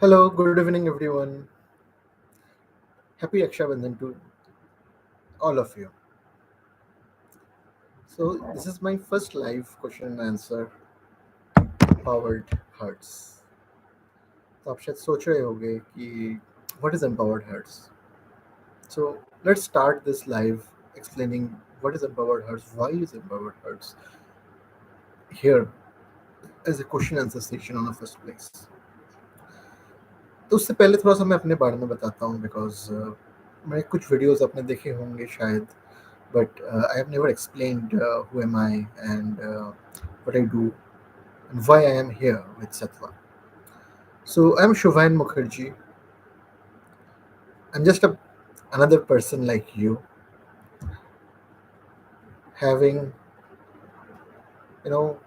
Hello, good evening, everyone. Happy Raksha Bandhan to all of you. So, this is my first live question and answer empowered hearts. तो आप शायद सोच रहे होंगे कि what is empowered hearts? So, let's start this live explaining what is empowered hearts, why is empowered hearts here as a question answer session on the first place. तो उससे पहले थोड़ा सा मैं अपने बारे में बताता हूँ बिकॉज मैं कुछ वीडियोस आपने देखे होंगे शायद but I have never explained who am I and what I do and why I am here with Sattva. So I'm Shuvain Mukherjee. I'm just another person like you, having you know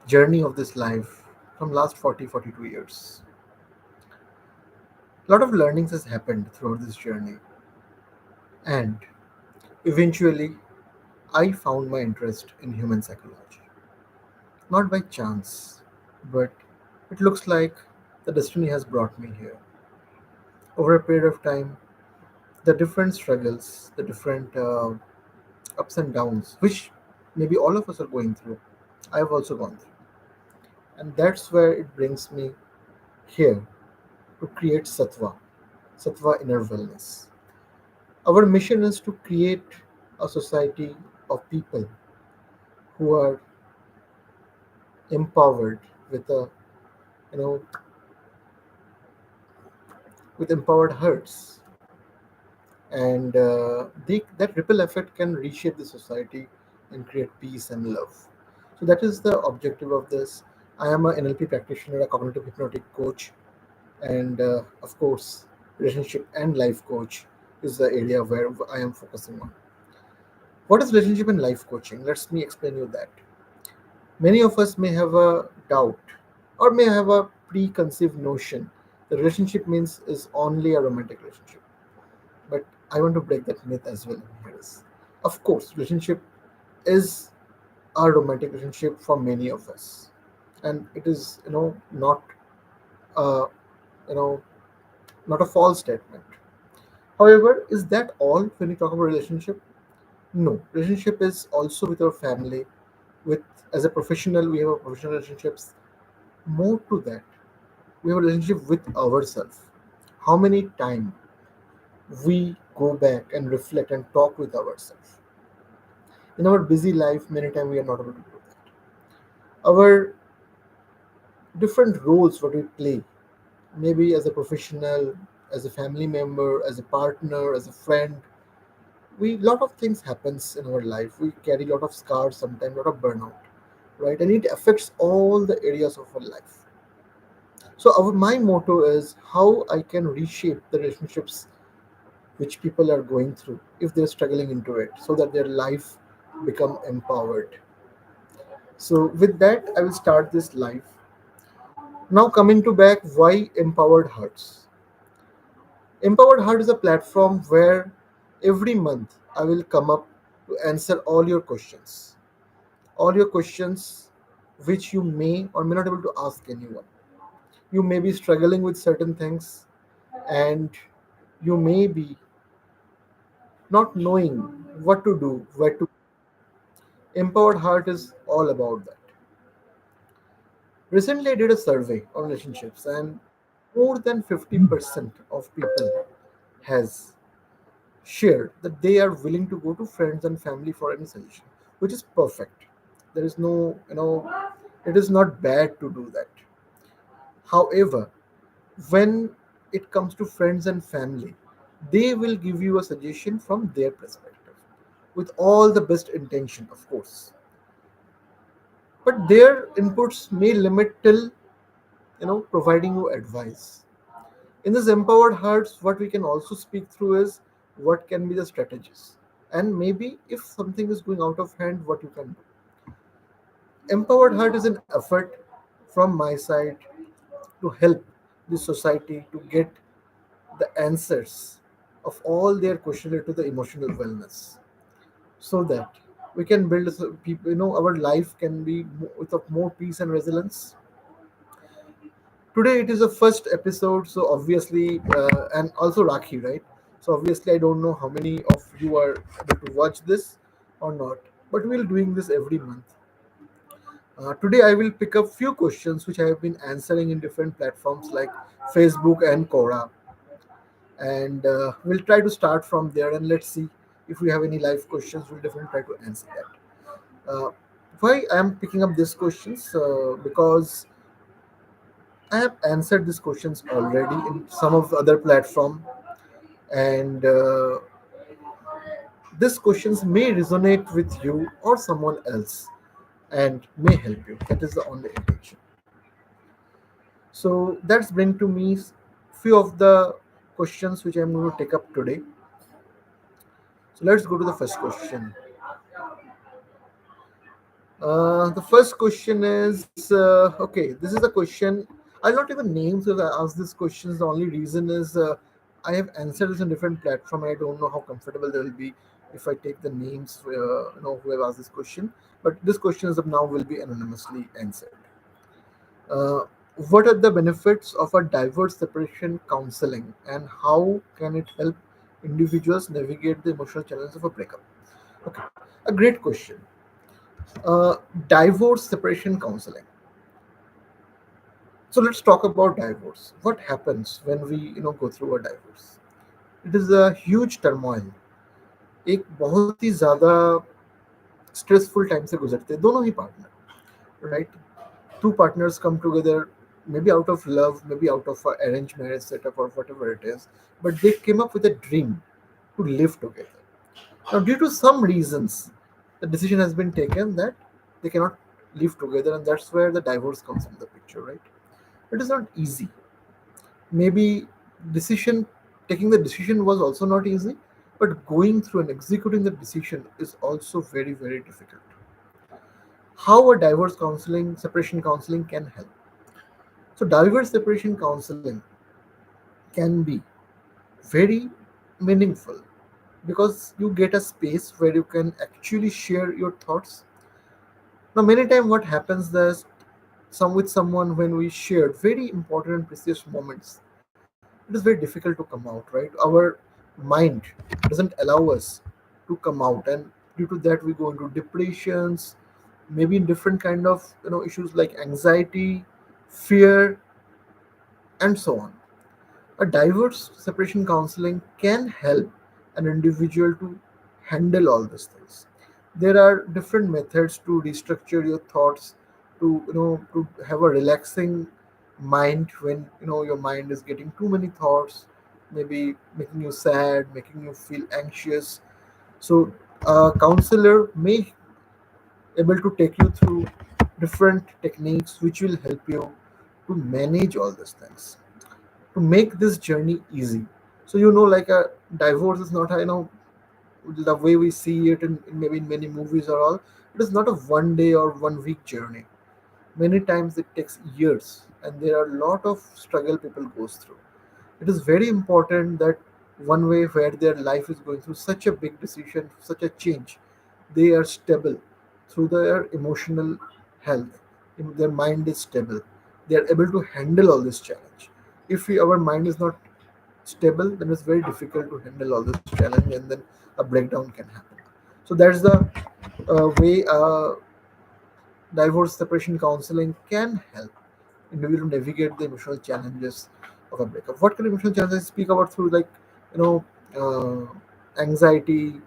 journey of this life from last 40-42 years. A lot of learnings has happened throughout this journey, and eventually I found my interest in human psychology, not by chance, but it looks like the destiny has brought me here. Over a period of time, the different struggles, the different ups and downs, which maybe all of us are going through, I've also gone through. And that's where it brings me here to create Sattva inner wellness. Our mission is to create a society of people who are empowered with a you know with empowered hearts, and that ripple effect can reshape the society and create peace and love. So that is the objective of this. I am a NLP practitioner, a cognitive hypnotic coach, and of course, relationship and life coach is the area where I am focusing on. What is relationship and life coaching? Let me explain you that. Many of us may have a doubt or may have a preconceived notion the relationship means is only a romantic relationship. But I want to break that myth as well. Here is, of course, relationship is a romantic relationship for many of us, and it is not a you know not a false statement. However, is that all when we talk about relationship? No, relationship is also with our family. With as a professional, we have a professional relationships. More to that, we have a relationship with ourselves. How many times we go back and reflect and talk with ourselves in our busy life? Many times we are not able to do that. Our different roles what we play, maybe as a professional, as a family member, as a partner, as a friend, we lot of things happens in our life. We carry a lot of scars, sometimes a lot of burnout, right? And it affects all the areas of our life. So my motto is how I can reshape the relationships which people are going through if they're struggling into it, so that their life become empowered. So with that, I will start this live. Now coming to back, why empowered hearts? Empowered Heart is a platform where every month I will come up to answer all your questions which you may or may not be able to ask anyone. You may be struggling with certain things, and you may be not knowing what to do, where to. Empowered Heart is all about that. Recently, I did a survey on relationships, and more than 50% of people has shared that they are willing to go to friends and family for any suggestion, which is perfect. There is no, it is not bad to do that. However, when it comes to friends and family, they will give you a suggestion from their perspective with all the best intention, of course. But their inputs may limit till providing you advice. In this empowered hearts, what we can also speak through is what can be the strategies, and maybe if something is going out of hand, what you can do. Empowered heart is an effort from my side to help the society to get the answers of all their questions related to the emotional wellness, so that we can build people, our life can be with of more peace and resilience. Today it is the first episode, so obviously, and also Rakhi, right? So obviously, I don't know how many of you are able to watch this or not, but we'll doing this every month. Today, I will pick up few questions which I have been answering in different platforms like Facebook and Quora, and we'll try to start from there. And let's see if we have any live questions. We'll definitely try to answer that. Why I am picking up these questions? Because I have answered these questions already in some of the other platform, and these questions may resonate with you or someone else and may help you. That is the only intention. So that's bring to me few of the questions which I'm going to take up today. So let's go to the first question. The first question is okay. This is a question. I'll not even name so I ask these questions. The only reason is I have answered this in different platform. I don't know how comfortable they will be if I take the names. Who have asked this question. But this question as of now will be anonymously answered. Uh, what are the benefits of a diverse separation counseling, and how can it help individuals navigate the emotional challenges of a breakup? Okay, a great question. uh, Divorce separation counseling. So let's talk about divorce. What happens when we go through a divorce? It is a huge turmoil. एक बहुत ही ज़्यादा stressful time से गुजरते हैं दोनों ही partner, right? Two partners come together, maybe out of love, maybe out of a arranged marriage setup or whatever it is, but they came up with a dream to live together. Now, due to some reasons, the decision has been taken that they cannot live together, and that's where the divorce comes into the picture, right? It is not easy. Maybe decision taking the decision was also not easy, but going through and executing the decision is also very, very difficult. How a divorce counseling, separation counseling can help. So, divorce separation counseling can be very meaningful because you get a space where you can actually share your thoughts. Now, many times what happens is some with someone when we share very important and precious moments, it is very difficult to come out, right? Our mind doesn't allow us to come out, and due to that we go into depressions, maybe in different kind of issues like anxiety, fear, and so on. A diverse separation counseling can help an individual to handle all these things. There are different methods to restructure your thoughts, to have a relaxing mind when your mind is getting too many thoughts, maybe making you sad, making you feel anxious. So a counselor may able to take you through different techniques which will help you to manage all these things, to make this journey easy. So like a divorce is not the way we see it in maybe in many movies or all. It is not a 1 day or 1 week journey. Many times it takes years, and there are a lot of struggle people goes through. It is very important that one way where their life is going through such a big decision, such a change, they are stable through their emotional health. Their mind is stable. They are able to handle all this challenge. If our mind is not stable, then it's very difficult to handle all this challenge, and then a breakdown can happen. So that's the way divorce separation counseling can help individual navigate the emotional challenges of a breakup. What kind of emotional challenges I speak about through like you know anxiety,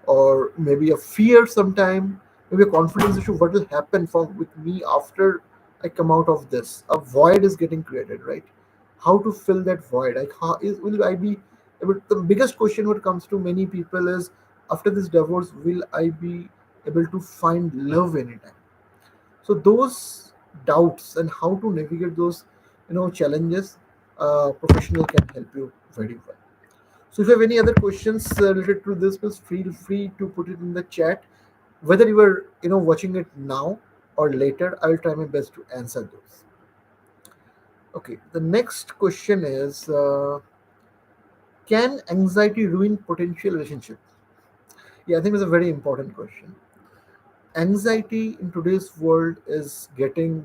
or maybe a fear sometime, maybe a confidence issue. What will happen from with me after I come out of this? A void is getting created, right? How to fill that void? Like will I be able? The biggest question what comes to many people is after this divorce, will I be able to find love anytime? So those doubts and how to navigate those challenges, professional can help you very well. So if you have any other questions related to this, please feel free to put it in the chat. Whether you are watching it now or later, I will try my best to answer those. Okay, the next question is, can anxiety ruin potential relationship? Yeah, I think it's a very important question. Anxiety in today's world is getting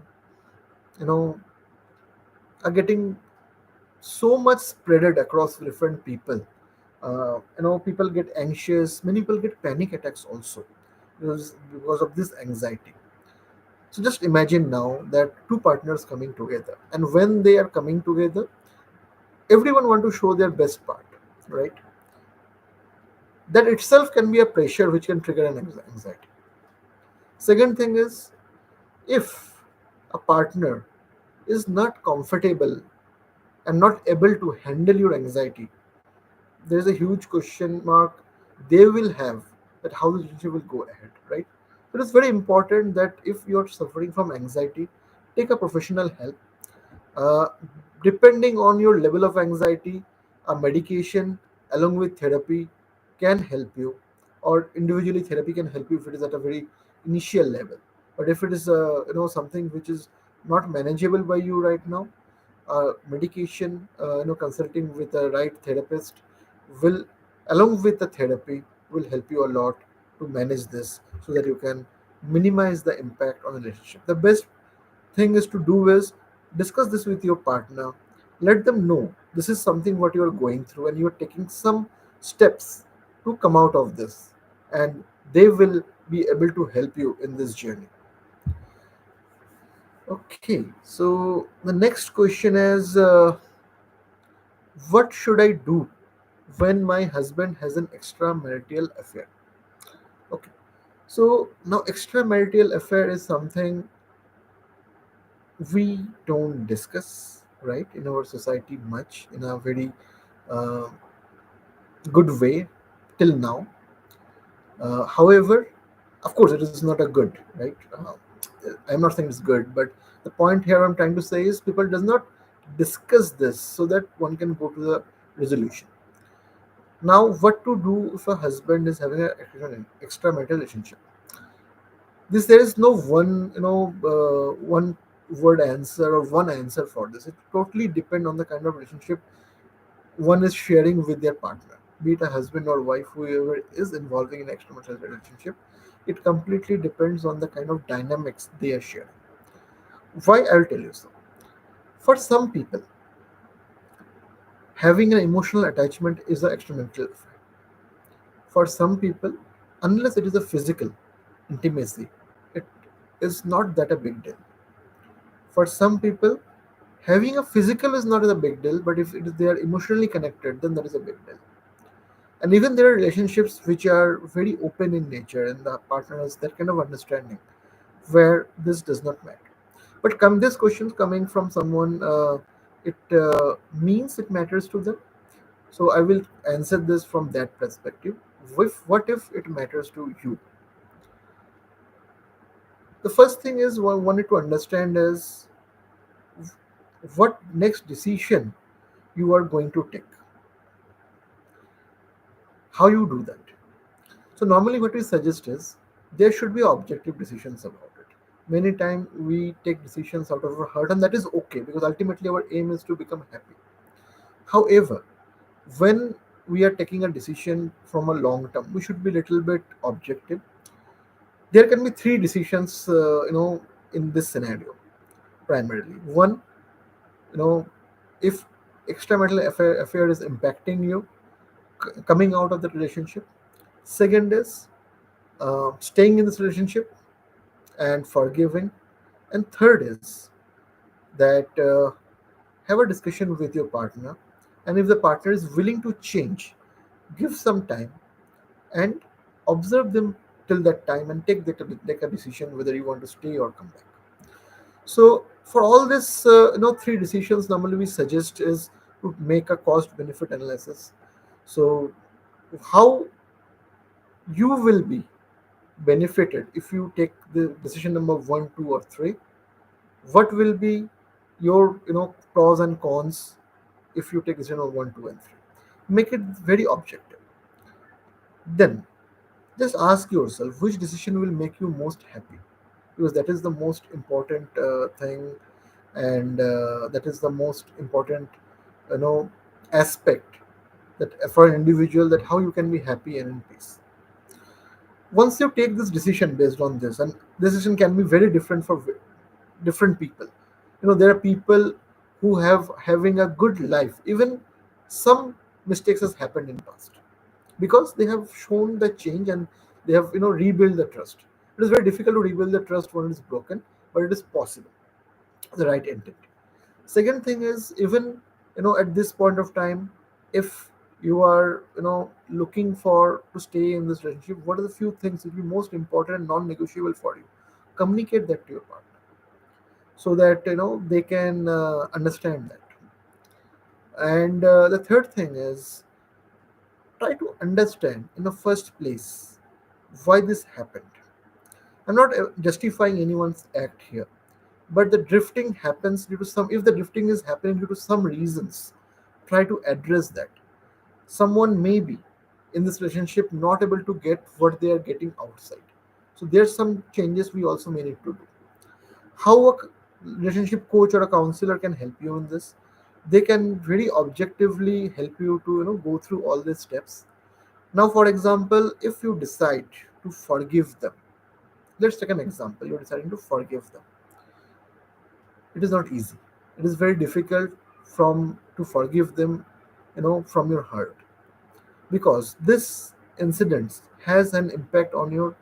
you know are getting so much spreaded across different people. People get anxious, many people get panic attacks also because of this anxiety. So just imagine now that two partners coming together, and when they are coming together, everyone want to show their best part, right? That itself can be a pressure which can trigger an anxiety. Second thing is, if a partner is not comfortable and not able to handle your anxiety, there is a huge question mark they will have that how the relationship will go ahead, right? So it's very important that if you're suffering from anxiety, take a professional help. Uh, Depending on your level of anxiety, a medication along with therapy can help you, or individually therapy can help you if it is at a very initial level. But if it is something which is not manageable by you right now, medication, consulting with a right therapist will, along with the therapy, will help you a lot to manage this so that you can minimize the impact on the relationship. The best thing is to do is discuss this with your partner. Let them know this is something what you are going through and you are taking some steps to come out of this, and they will be able to help you in this journey. Okay, so the next question is, what should I do when my husband has an extramarital affair? Okay, so now extramarital affair is something we don't discuss, right, in our society much in a very uh, good way till now. However, of course, it is not a good, right? I'm not saying it's good, but the point here I'm trying to say is people does not discuss this so that one can go to the resolution. Now, what to do if a husband is having an extramarital relationship? This there is no one, one word answer or one answer for this. It totally depend on the kind of relationship one is sharing with their partner, be it a husband or wife, whoever is involving in extramarital relationship. It completely depends on the kind of dynamics they are sharing. Why? I'll tell you so. For some people, having an emotional attachment is an extramarital affair. For some people, unless it is a physical intimacy, it is not that a big deal. For some people, having a physical is not a big deal, but if they are emotionally connected, then that is a big deal. And even there are relationships which are very open in nature, and the partner has that kind of understanding where this does not matter. But come this question coming from someone, it means it matters to them. So I will answer this from that perspective. What if it matters to you? The first thing is one wanted to understand is what next decision you are going to take, how you do that. So normally what we suggest is there should be objective decisions about it. Many times we take decisions out of our heart, and that is okay because ultimately our aim is to become happy. However, when we are taking a decision from a long term, we should be little bit objective. There can be three decisions, in this scenario. Primarily, one, you know, if extramarital affair is impacting you, coming out of the relationship. Second is staying in this relationship and forgiving. And third is that have a discussion with your partner, and if the partner is willing to change, give some time and observe them till that time and take a decision whether you want to stay or come back. So for all this, three decisions normally we suggest is to make a cost benefit analysis. So how you will be benefited if you take the decision number one, two, or three. What will be your pros and cons if you take decision number one, two, and three. Make it very objective. Then just ask yourself which decision will make you most happy, because that is the most important thing, and that is the most important you know aspect that for an individual, that how you can be happy and in peace. Once you take this decision based on this, and this decision can be very different for different people. There are people who have having a good life, even some mistakes has happened in past, because they have shown the change and they have rebuilt the trust. It is very difficult to rebuild the trust when it is broken, but it is possible, the right intent. Second thing is, even at this point of time, if you are looking for to stay in this relationship, what are the few things that will be most important and non-negotiable for you? Communicate that to your partner, so that they can understand that. And the third thing is, try to understand in the first place why this happened. I'm not justifying anyone's act here, but the drifting happens due to some, if the drifting is happening due to some reasons, try to address that. Someone may be in this relationship not able to get what they are getting outside, so there's some changes we also may need to do. How a relationship coach or a counselor can help you in this? They can very objectively help you to go through all these steps. Now, for example, if you decide to forgive them, let's take an example. You're deciding to forgive them. It is not easy. It is very difficult from to forgive them, from your heart, because this incident has an impact on your,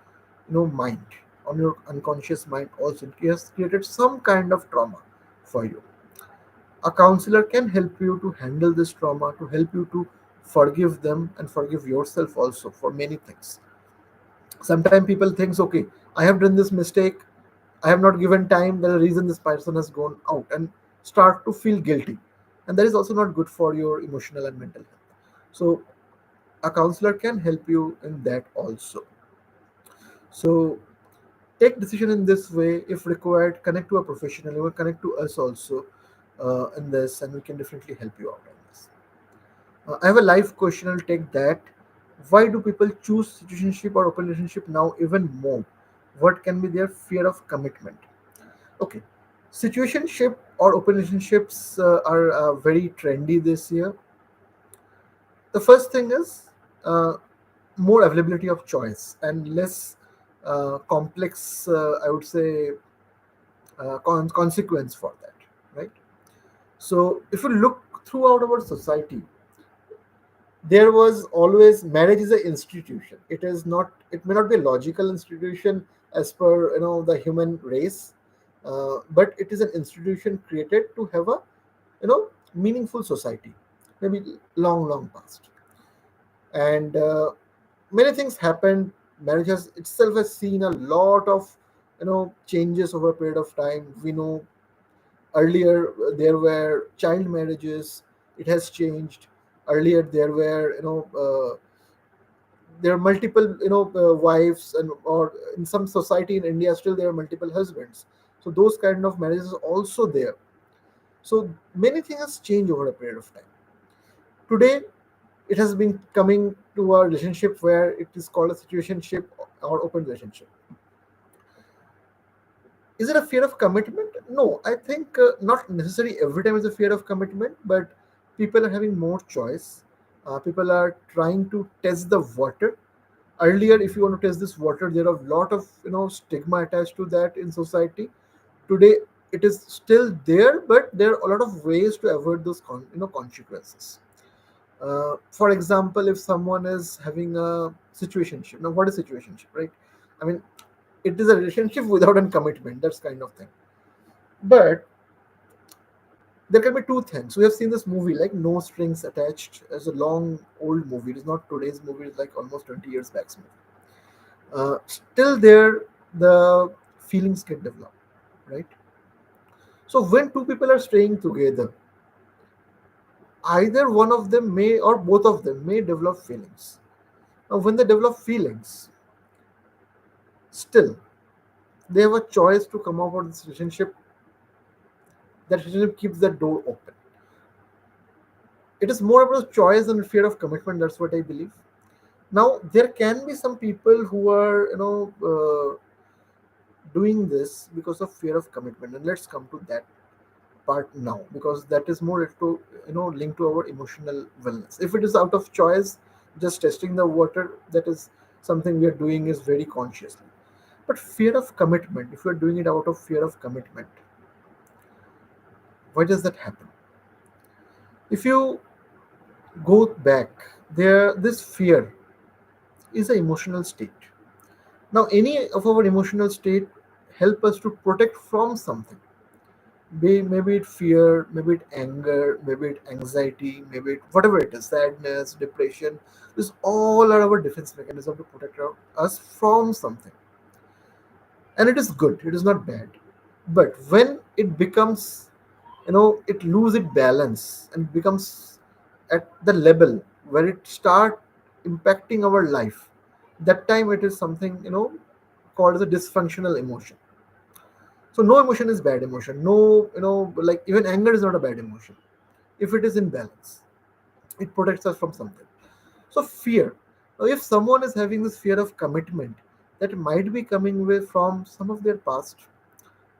mind, on your unconscious mind. Also, it has created some kind of trauma for you. A counselor can help you to handle this trauma, to help you to forgive them and forgive yourself also for many things. Sometimes people think, okay, I have done this mistake, I have not given time, there's a reason this person has gone out, and start to feel guilty. And that is also not good for your emotional and mental health. So a counselor can help you in that also. So take decision in this way. If required, connect to a professional or connect to us also in this, and we can definitely help you out on this. I have a live question. I'll take that. Why do people choose situationship or open relationship now even more? What can be their fear of commitment? Okay, situationship or open relationships are very trendy this year. The first thing is more availability of choice and less complex, I would say, consequence for that, right? So if you look throughout our society, there was always, marriage is an institution. It is not, it may not be a logical institution as per the human race, but it is an institution created to have a meaningful society, maybe long past. And many things happened. Marriage has itself has seen a lot of changes over a period of time. We know earlier there were child marriages. It has changed. Earlier there were there are multiple wives, and or in some society in India still there are multiple husbands. So those kind of marriages are also there. So many things has changed over a period of time. Today it has been coming to a relationship where it is called a situationship or open relationship. Is it a fear of commitment? No, I think not necessarily every time is a fear of commitment, but people are having more choice. People are trying to test the water. Earlier, if you want to test this water, there are a lot of stigma attached to that in society. Today, it is still there, but there are a lot of ways to avoid those consequences. For example, if someone is having a situationship, now what is situationship, right? I mean, it is a relationship without a commitment, that's kind of thing. But there can be two things. We have seen this movie like No Strings Attached as a long old movie. It is not today's movie, it's like almost 20 years back's movie. Still there, the feelings get developed, right? So when two people are staying together, either one of them may or both of them may develop feelings. Now when they develop feelings, still they have a choice to come out of this relationship. That relationship keeps the door open. It is more about choice than fear of commitment. That's what I believe. Now there can be some people who are doing this because of fear of commitment, and let's come to that part now, because that is more to linked to our emotional wellness. If it is out of choice, just testing the water, that is something we are doing is very consciously. But fear of commitment, if you are doing it out of fear of commitment, why does that happen? If you go back, there this fear is an emotional state. Now, any of our emotional state help us to protect from something. Maybe it fear, maybe it anger, maybe it anxiety, maybe it whatever it is, sadness, depression. This all are our defense mechanism to protect us from something, and it is good. It is not bad. But when it becomes, it lose its balance and becomes at the level where it start impacting our life, that time it is something called as a dysfunctional emotion. So no emotion is bad emotion. No, like even anger is not a bad emotion if it is in balance. It protects us from something. So fear. Now, if someone is having this fear of commitment, that might be coming with from some of their past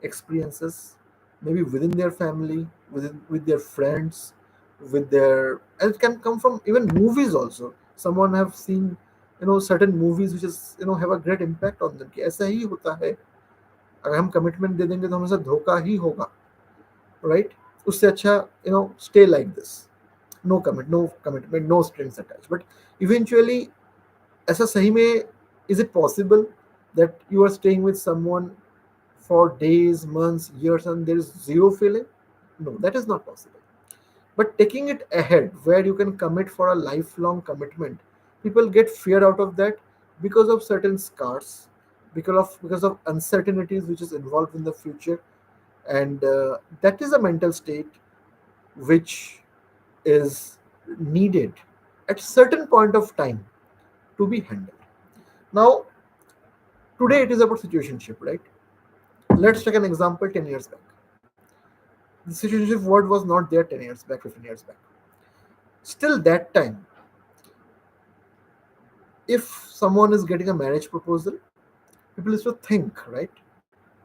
experiences, maybe within their family, with their friends, with their, and it can come from even movies also. Someone have seen certain movies which is have a great impact on them कि ऐसा ही होता है, अगर हम commitment दे देंगे तो हमें साथ धोखा ही होगा, राइट? उससे अच्छा stay like this, no commit, no commitment, no strings attach. But eventually ऐसा सही में is it possible that you are staying with someone for days, months, years, and there is zero feeling? No, that is not possible. But taking it ahead, where you can commit for a lifelong commitment, people get fear out of that because of certain scars, because of uncertainties which is involved in the future, and that is a mental state which is needed at certain point of time to be handled. Now, today it is about situationship, right? Let's take an example 10 years back. The citizenship word was not there 10 years back, 15 years back. Still, that time, if someone is getting a marriage proposal, people used to think, right,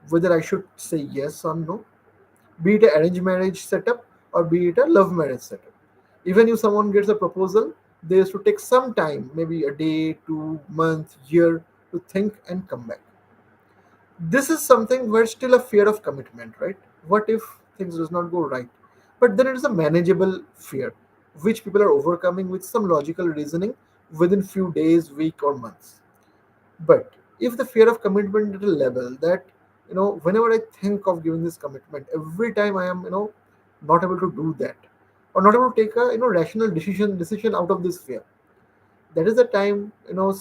whether I should say yes or no, be it an arranged marriage setup or be it a love marriage setup. Even if someone gets a proposal, they used to take some time, maybe a day, 2 months, year, to think and come back. This is something where still a fear of commitment, right? What if things does not go right? But then it is a manageable fear which people are overcoming with some logical reasoning within few days, week, or months. But if the fear of commitment at a level that whenever I think of giving this commitment, every time I am not able to do that, or not able to take a rational decision out of this fear, that is the time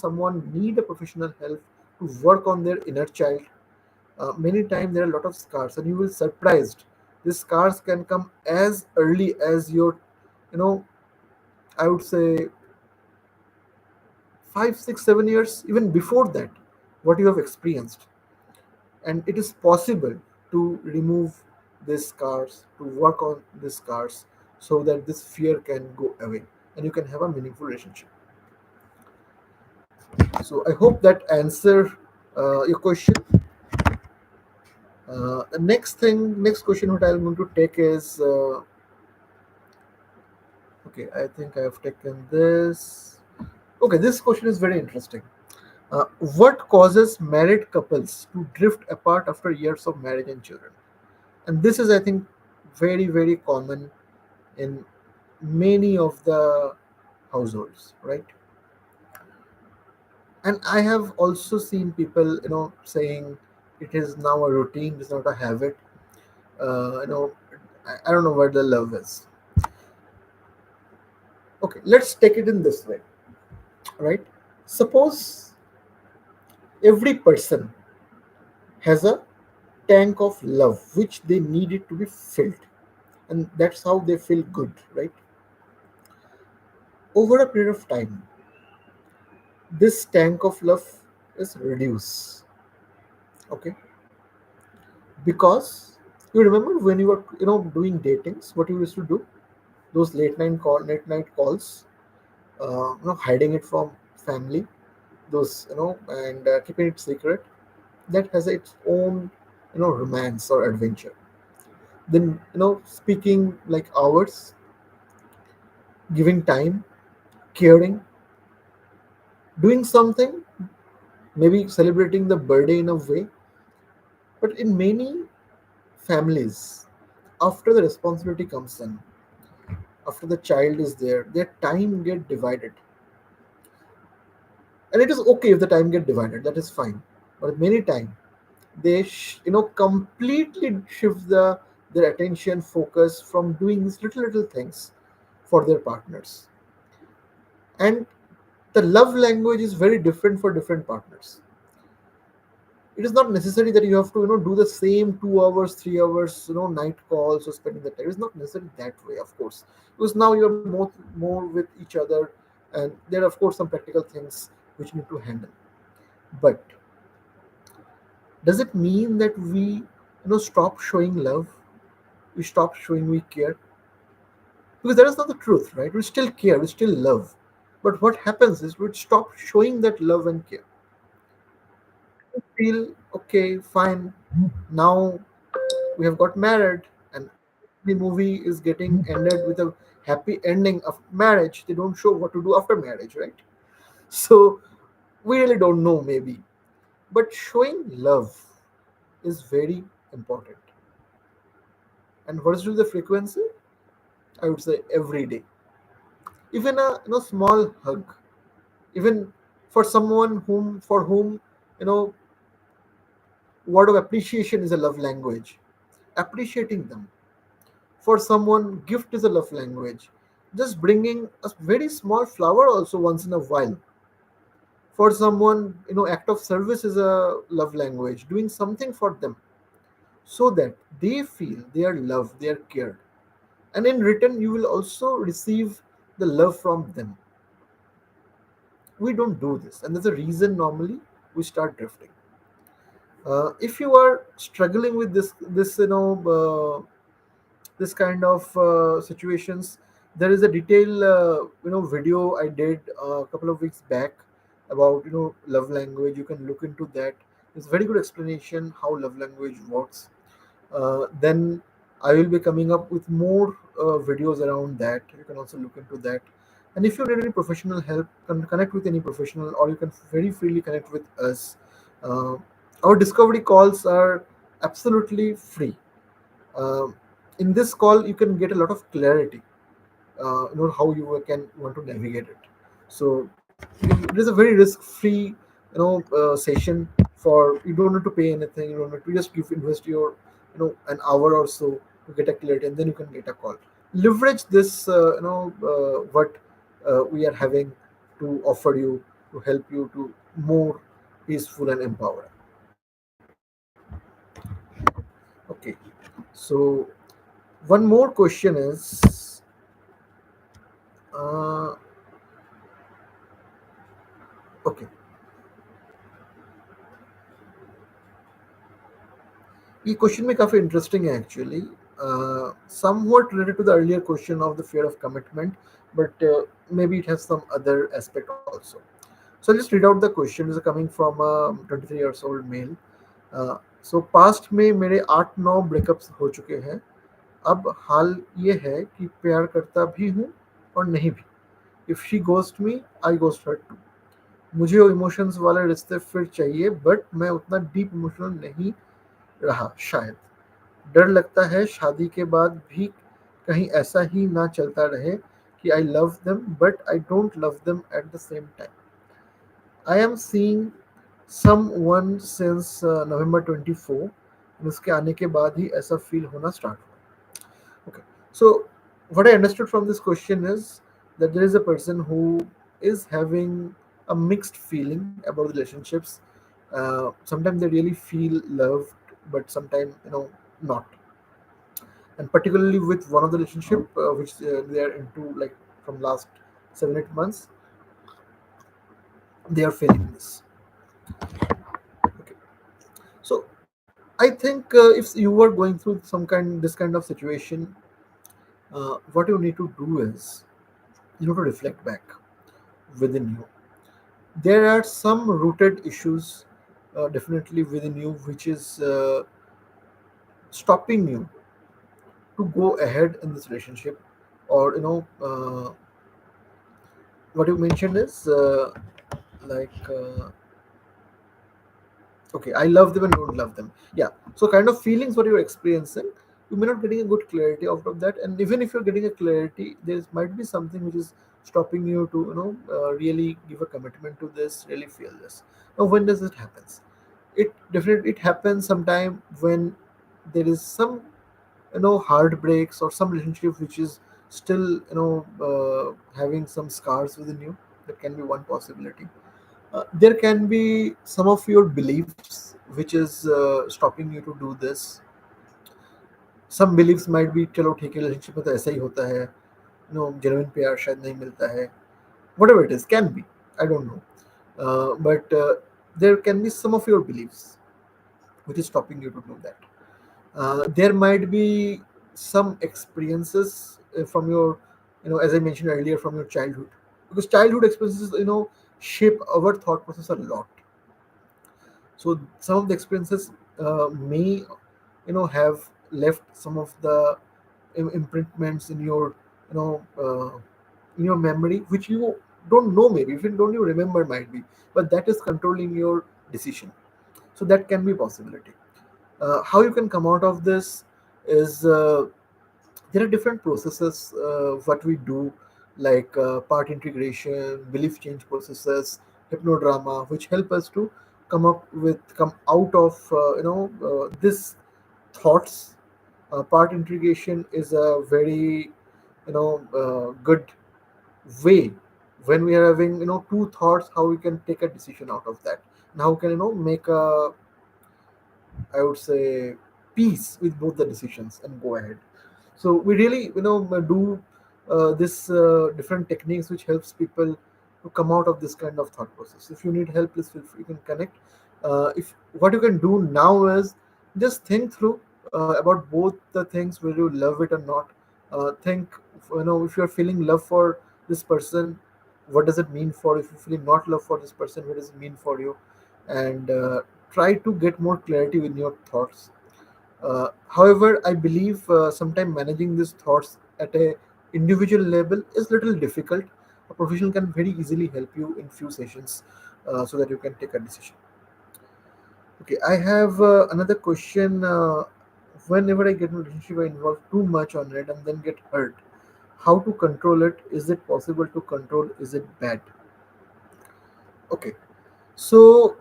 someone need a professional help to work on their inner child. Many times there are a lot of scars, and you will surprised. These scars can come as early as your, you know, I would say 5, 6, 7 years, even before that, what you have experienced, and it is possible to remove these scars, to work on these scars, so that this fear can go away, and you can have a meaningful relationship. So I hope that answer your question. Next question, what I'm going to take is. Okay, I think I have taken this. Okay, this question is very interesting. What causes married couples to drift apart after years of marriage and children? And this is, I think, very, very common in many of the households, right? And I have also seen people, saying it is now a routine, it's not a habit. I don't know where the love is. Okay, let's take it in this way, right? Suppose every person has a tank of love which they need it to be filled, and that's how they feel good, right? Over a period of time, this tank of love is reduced. Okay, because you remember when you were doing datings, what you used to do, those late night calls, hiding it from family, those and keeping it secret, that has its own romance or adventure. Then speaking like hours, giving time, caring, doing something, maybe celebrating the birthday in a way. But in many families, after the responsibility comes in, after the child is there, their time get divided. And it is okay if the time get divided, that is fine. But many time they completely shift their attention focus from doing these little things for their partners. And the love language is very different for different partners. It is not necessary that you have to do the same 2 hours 3 hours night calls or spending the time. It's not necessary that way, of course, because now you're more with each other, and there are of course some practical things which you need to handle. But does it mean that we stop showing love, we stop showing we care? Because that is not the truth, right? We still care, we still love, but what happens is we stop showing that love and care. We feel okay, fine, now we have got married, and the movie is getting ended with a happy ending of marriage. They don't show what to do after marriage, right? So we really don't know, maybe. But showing love is very important. And what is the frequency? I would say every day. Even a small hug, even for someone whom you know word of appreciation is a love language. Appreciating them. For someone, gift is a love language. Just bringing a very small flower also once in a while. For someone, act of service is a love language. Doing something for them so that they feel they are loved, they are cared. And in return, you will also receive the love from them. We don't do this. And there's a reason normally we start drifting. If you are struggling with this kind of situations, there is a detailed video I did a couple of weeks back about love language. You can look into that. It's very good explanation how love language works. Then I will be coming up with more videos around that. You can also look into that. And if you need any professional help, can connect with any professional, or you can very freely connect with us. uh, our discovery calls are absolutely free. um, in this call you can get a lot of clarity, how you can want to navigate it. So it is a very risk free session. For you don't need to pay anything, you don't need to just give invest your an hour or so to get a clarity, and then you can get a call. Leverage this what we are having to offer you, to help you to more peaceful and empowering. Okay, so one more question is, uh, okay, ये question में काफ़ी interesting है actually. Somewhat related to the earlier question of the fear of commitment, but maybe it has some other aspect also. So I'll just read out the question. This is coming from a 23 years old male. So past में मेरे 8-9 breakups हो चुके हैं. अब हाल ये है कि प्यार करता भी हूँ और नहीं भी. If she ghost me I ghost her too. मुझे वो इमोशंस वाले रिश्ते फिर चाहिए, बट मैं उतना डीप इमोशनल नहीं रहा शायद. डर लगता है शादी के बाद भी कहीं ऐसा ही ना चलता रहे कि I love them but I don't love them at the same time. I am seeing someone since November 24. उसके आने के बाद ही ऐसा फील होना स्टार्ट हुआ. Okay. So, what I understood from this question is that there is a person who is having a mixed feeling about the relationships. Sometimes they really feel loved, but sometimes not. And particularly with one of the relationship which they are into, like from last 7-8 months, they are feeling this. Okay. So I think if you are going through this kind of situation, what you need to do is you need to reflect back within you. There are some rooted issues definitely within you which is stopping you to go ahead in this relationship. Or what you mentioned is like okay, I love them and don't love them. Yeah, so kind of feelings what you're experiencing, you may not getting a good clarity out of that. And even if you're getting a clarity, there might be something which is stopping you to really give a commitment to this, really feel this. Now when does it happens? It definitely it happens sometime when there is some heartbreaks or some relationship which is still having some scars within you. That can be one possibility. There can be some of your beliefs which is stopping you to do this. Some beliefs might be, चलो ठीक है relationship में तो ऐसा ही होता है, genuine प्यार शायद नहीं मिलता है, whatever it is, can be, I don't know. But there can be some of your beliefs which is stopping you to do that. There might be some experiences from your, as I mentioned earlier, from your childhood, because childhood experiences shape our thought process a lot. So some of the experiences may have left some of the imprints in your in your memory, which you don't know, maybe if you don't you remember, might be, but that is controlling your decision. So that can be possibility. How you can come out of this is, there are different processes what we do, like part integration, belief change processes, hypnodrama, which help us to come out of this thoughts. Part integration is a very good way when we are having two thoughts, how we can take a decision out of that, and how we can make a, I would say, peace with both the decisions and go ahead. So we really do this different techniques which helps people to come out of this kind of thought process. If you need help, please feel free, you can connect. If what you can do now is just think through about both the things, whether you love it or not. Think, if you're feeling love for this person, what does it mean for? If you're feeling not love for this person, what does it mean for you? And try to get more clarity in your thoughts. However, I believe sometimes managing these thoughts at a individual level is little difficult. A professional can very easily help you in few sessions, so that you can take a decision. Okay, I have another question. Whenever I get in a relationship, I involve too much on it and then get hurt. How to control it? Is it possible to control? Is it bad? Okay, so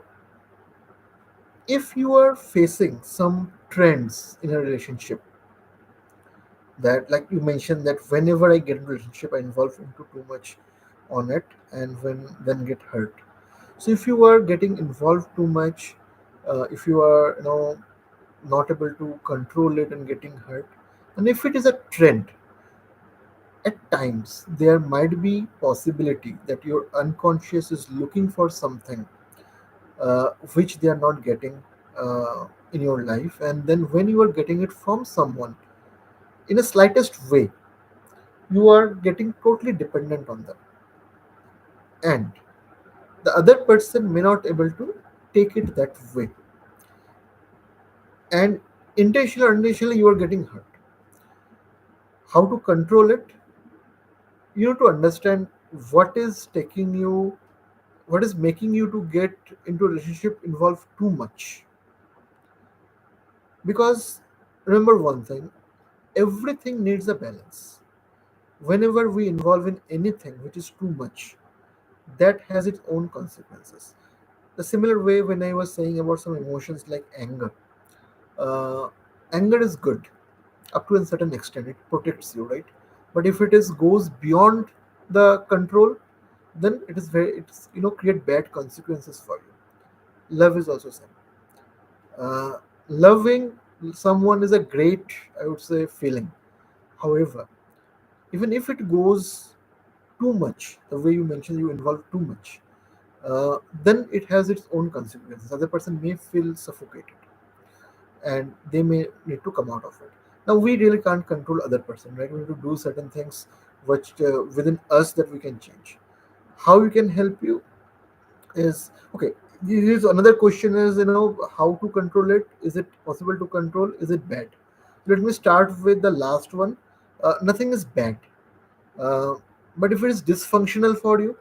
if you are facing some trends in a relationship, that, like you mentioned, that whenever I get in a relationship, I involve into too much on it and when then get hurt. So if you are getting involved too much, if you are not able to control it and getting hurt, and if it is a trend, at times there might be possibility that your unconscious is looking for something which they are not getting in your life, and then when you are getting it from someone in a slightest way, you are getting totally dependent on them, and the other person may not able to take it that way, and intentionally or unintentionally you are getting hurt. How to control it? You need to understand what is taking you, what is making you to get into a relationship involved too much. Because remember one thing, everything needs a balance. Whenever we involve in anything which is too much, that has its own consequences. The similar way when I was saying about some emotions like anger, uh, anger is good up to a certain extent, it protects you, right? But if it is goes beyond the control, then it is very, it's create bad consequences for you. Love is also same. Loving someone is a great, I would say, feeling. However, even if it goes too much, the way you mentioned, you involve too much, then it has its own consequences. Other person may feel suffocated and they may need to come out of it. Now we really can't control other person, right? We need to do certain things which within us that we can change. How we can help you is, okay, here's another question is, how to control it? Is it possible to control? Is it bad? Let me start with the last one. Nothing is bad, uh, but if it is dysfunctional for you,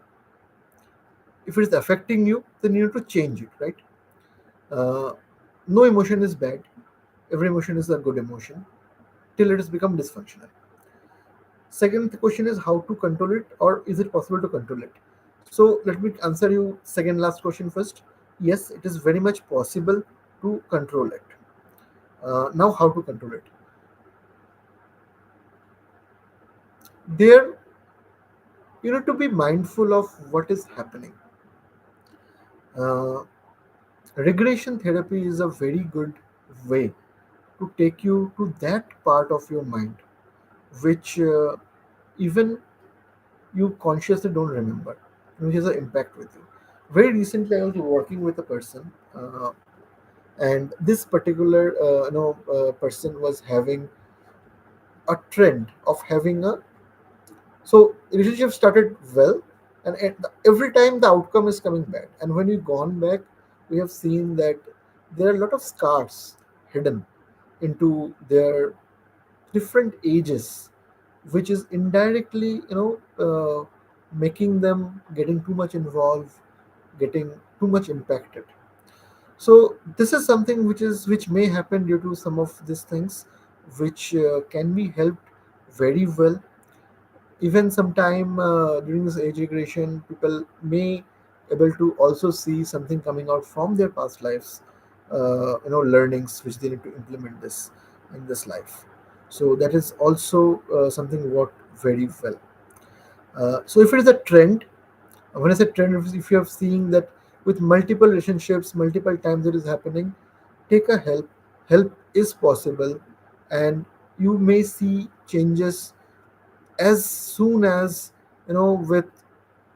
if it is affecting you, then you need to change it, right? uh, no emotion is bad, every emotion is a good emotion. till it has become dysfunctional. Second question is how to control it, or is it possible to control it? So let me answer you second last question first. Yes, it is very much possible to control it. Now, how to control it? There, you need to be mindful of what is happening. Uh, Regression therapy is a very good way to take you to that part of your mind which even you consciously don't remember, which has an impact with you. Very recently, I was working with a person, and this particular person was having a trend of having a so relationship started well, and every time the outcome is coming bad. And when we've gone back, we have seen that there are a lot of scars hidden into their different ages, which is indirectly, making them getting too much involved, getting too much impacted. So this is something which may happen due to some of these things, which can be helped very well. Even sometime during this age regression, people may able to also see something coming out from their past lives, learnings which they need to implement this in this life. So that is also something worked very well. So if it is a trend, when I say trend, if you have seen that with multiple relationships, multiple times it is happening, take a help. Help is possible, and you may see changes as soon as, with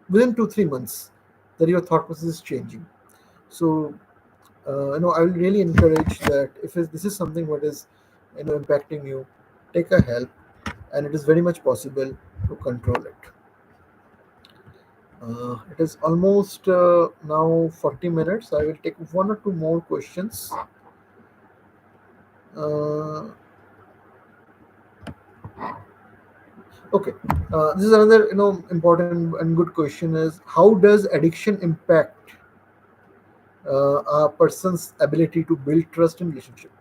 within 2 3 months, that your thought process is changing. So I will really encourage that if this is something what is impacting you, take a help, and it is very much possible to control it. It is almost now 40 minutes. I will take one or two more questions. Uh, okay, this is another important and good question is how does addiction impact a person's ability to build trust in relationship?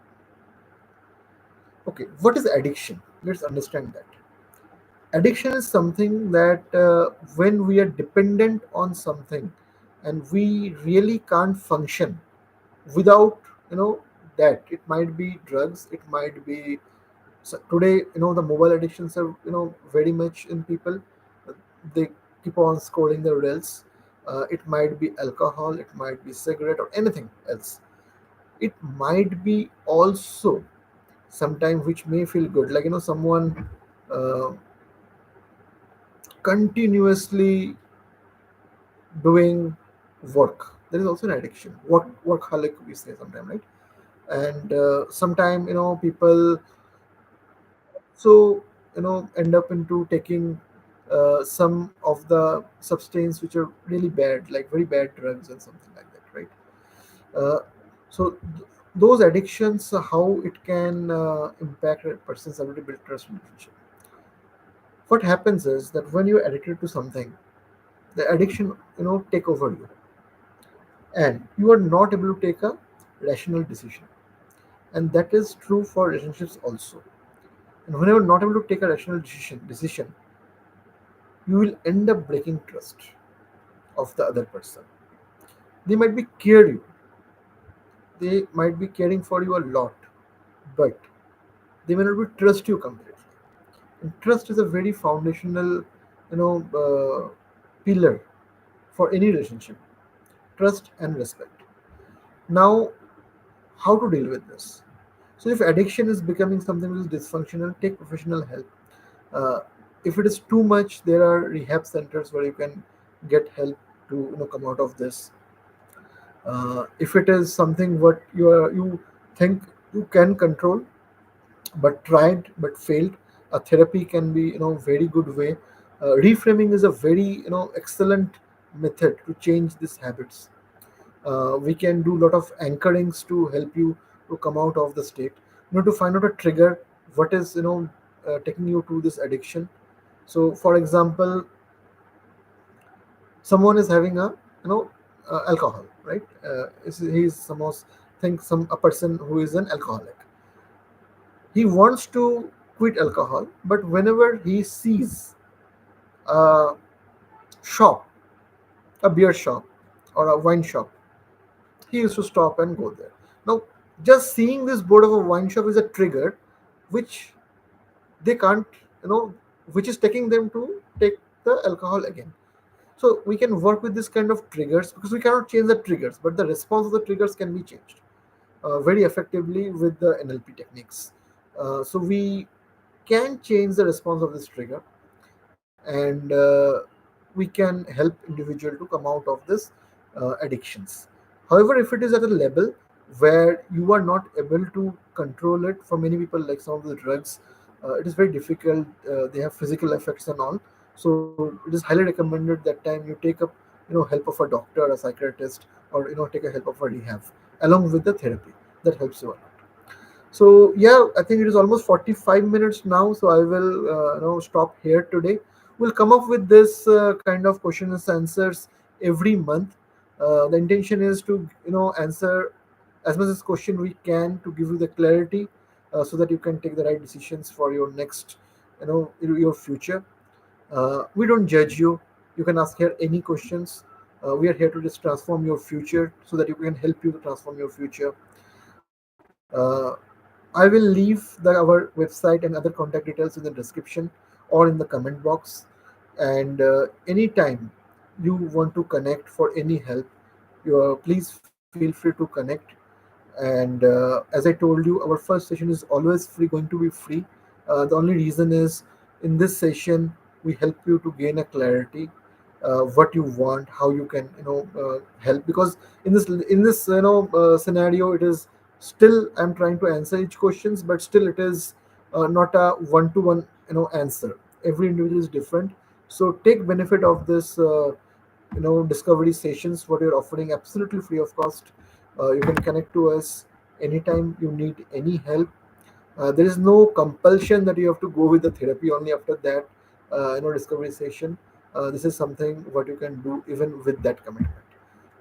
Okay, what is addiction? Let's understand that. Addiction is something that when we are dependent on something and we really can't function without you know that. It might be drugs, it might be, so today the mobile addictions are very much in people. They keep on scrolling the reels. It might be alcohol, it might be cigarette or anything else. It might be also sometimes which may feel good, like someone uh, continuously doing work. There is also an addiction, workaholic we say sometimes, right? And sometimes people so end up into taking some of the substance which are really bad, like very bad drugs and something like that, right? uh, so those addictions, how it can impact a person's ability to build trust in relationship. What happens is that when you're addicted to something, the addiction take over you, and you are not able to take a rational decision. And that is true for relationships also. And whenever not able to take a rational decision, you will end up breaking trust of the other person. They might be care you, they might be caring for you a lot, but they may not be trust you completely. And trust is a very foundational, pillar for any relationship. Trust and respect. Now, how to deal with this? So, if addiction is becoming something which is dysfunctional, take professional help. Uh, if it is too much, there are rehab centers where you can get help to come out of this. If it is something what you think you can control but tried but failed, a therapy can be very good way. Reframing is a very excellent method to change these habits. We can do a lot of anchorings to help you to come out of the state, to find out a trigger, what is taking you to this addiction. So for example, someone is having a alcohol, right? He's some a person who is an alcoholic. He wants to quit alcohol, but whenever he sees a shop, a beer shop or a wine shop, he used to stop and go there. Now, just seeing this board of a wine shop is a trigger which they can't, you know, which is taking them to take the alcohol again. So we can work with this kind of triggers because we cannot change the triggers, but the response of the triggers can be changed very effectively with the NLP techniques. So we can change the response of this trigger, and we can help individual to come out of this addictions. However, if it is at a level where you are not able to control it, for many people, like some of the drugs, it is very difficult. They have physical effects and all. So it is highly recommended that time you take up, help of a doctor, a psychiatrist, or take a help of a rehab along with the therapy. That helps you a lot. So yeah, I think it is almost 45 minutes now. So I will stop here today. We'll come up with this kind of questions and answers every month. The intention is to answer as much as question we can to give you the clarity, so that you can take the right decisions for your next, your future. We don't judge you. You can ask here any questions. We are here to just transform your future so that you can help you to transform your future. I will leave our website and other contact details in the description or in the comment box. And anytime you want to connect for any help, please feel free to connect. And as I told you, our first session is always going to be free. The only reason is, in this session we help you to gain a clarity, what you want, how you can help. Because in this scenario, it is still I'm trying to answer each questions, but still it is not a one to one answer. Every individual is different. So take benefit of this discovery sessions what you're offering absolutely free of cost. You can connect to us anytime you need any help. There is no compulsion that you have to go with the therapy only after that discovery session. This is something what you can do even with that commitment.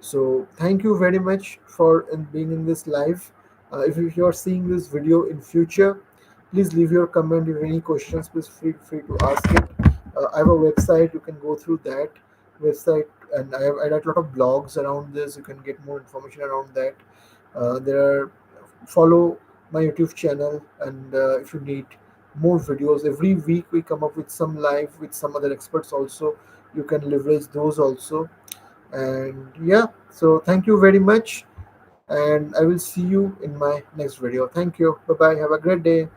So thank you very much for being in this live. If you are seeing this video in future, please leave your comment. If you have any questions, please feel free to ask it. I have a website. You can go through that website, and I write a lot of blogs around this. You can get more information around that. There are Follow my YouTube channel, and if you need more videos, every week we come up with some live with some other experts also. You can leverage those also. And yeah, so thank you very much, and I will see you in my next video. Thank you. Bye bye. Have a great day.